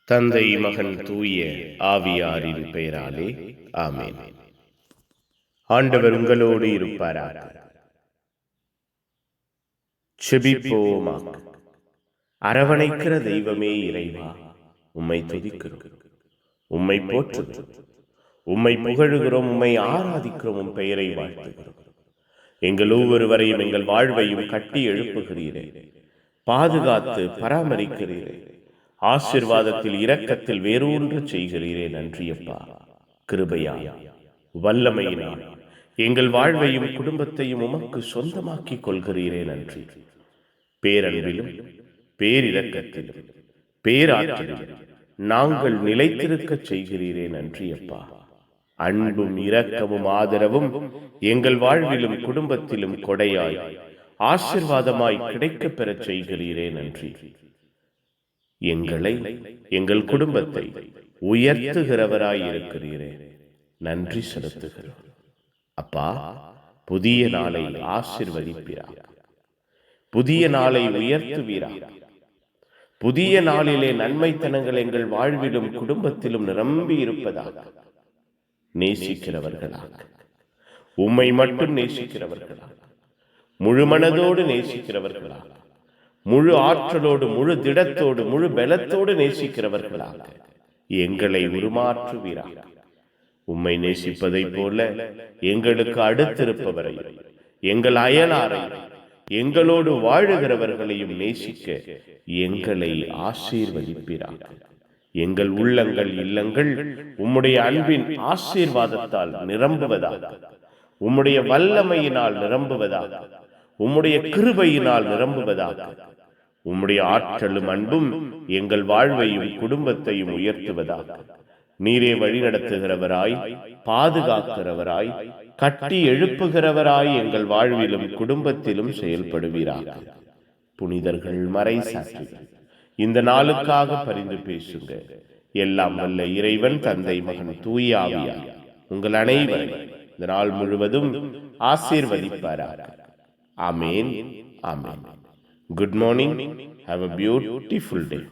தந்தை, மகன், தூய ஆவியாரின் பெயராலே ஆமென். ஆண்டவர் உங்களோடு இருப்பாராக. செபிப்போமாக. அரவணைக்கிற தெய்வமே இறைவா, உம்மை துதிக்கிறோம், உம்மை போற்றுகிறோம், உம்மை புகழுகிறோம், உம்மை ஆராதிக்கிறோம், உம் பெயரை வாழ்த்துகிறோம். எங்கள் ஒவ்வொருவரையும் எங்கள் வாழ்வையும் கட்டி எழுப்புகிறீரே, பாதுகாத்து பராமரிக்கிறீரே, ஆசீர்வாதத்தில் இரக்கத்தில் வேரூன்று செய்கிறீரே. நன்றியப்பா. கிருபையா வல்லமையினால் எங்கள் வாழ்வையும் குடும்பத்தையும் உமக்கு சொந்தமாக்கிக் கொள்கிறீரே. நன்றி. பேரன்பிலும் பேரிரக்கத்திலும் பேராற்றலிலும் நாங்கள் நிலைத்திருக்க செய்கிறீரே. நன்றியப்பா. அன்பும் இரக்கமும் ஆதரவும் எங்கள் வாழ்விலும் குடும்பத்திலும் கொடையாய் ஆசீர்வாதமாய் கிடைக்கப் பெறச் செய்கிறீரே. நன்றி. எங்களை, எங்கள் குடும்பத்தை உயர்த்துகிறவராய் இருக்கிறீரே. நன்றி செலுத்துகிறோம் அப்பா. புதிய நாளை ஆசீர்வதிப்பீராக, புதிய நாளை உயர்த்துவீராக. புதிய நாளிலே நன்மைத்தனங்கள் எங்கள் வாழ்விலும் குடும்பத்திலும் நிரம்பி இருப்பதாக நேசிக்கிறவர்களாக, உம்மை மட்டும் நேசிக்கிறவர்களாக, முழு மனதோடு நேசிக்கிறவர்களாக, முழு ஆற்றலோடு, முழு திடத்தோடு, முழு பலத்தோடு நேசிக்கிறவர்களாக எங்களை உருமாற்றுவீராக. உம்மை நேசிப்பதை போல எங்களுக்கு அடுத்திருப்பவரையும் எங்கள் அயலாரையும் எங்களோடு வாழுகிறவர்களையும் நேசிக்க எங்களை ஆசீர்வதிப்பீராக. எங்கள் உள்ளங்கள், இல்லங்கள் உம்முடைய அன்பின் ஆசீர்வாதத்தால் நிரம்புவதாக, உம்முடைய வல்லமையினால் நிரம்புவதாக, உம்முடைய கிருபையினால் நிரம்புவதாக. உம்முடைய ஆற்றலும் அன்பும் எங்கள் வாழ்வையும் குடும்பத்தையும் உயர்த்துவதாக. நீரே வழி நடத்துகிறவராய், பாதுகாக்கிறவராய், கட்டி எழுப்புகிறவராய் எங்கள் வாழ்விலும் குடும்பத்திலும் செயல்படுவீராக. புனிதர்கள், மறை சாட்சிகள், இந்த நாளுக்காக பரிந்து பேசுங்க. எல்லாம் வல்ல இறைவன், தந்தை, மகன், தூய ஆவியார் உங்கள் அனைவரையும் இந்த நாள் முழுவதும் ஆசீர்வதிப்பாராக. ஆமென். ஆமென். Good morning. Have a beautiful day.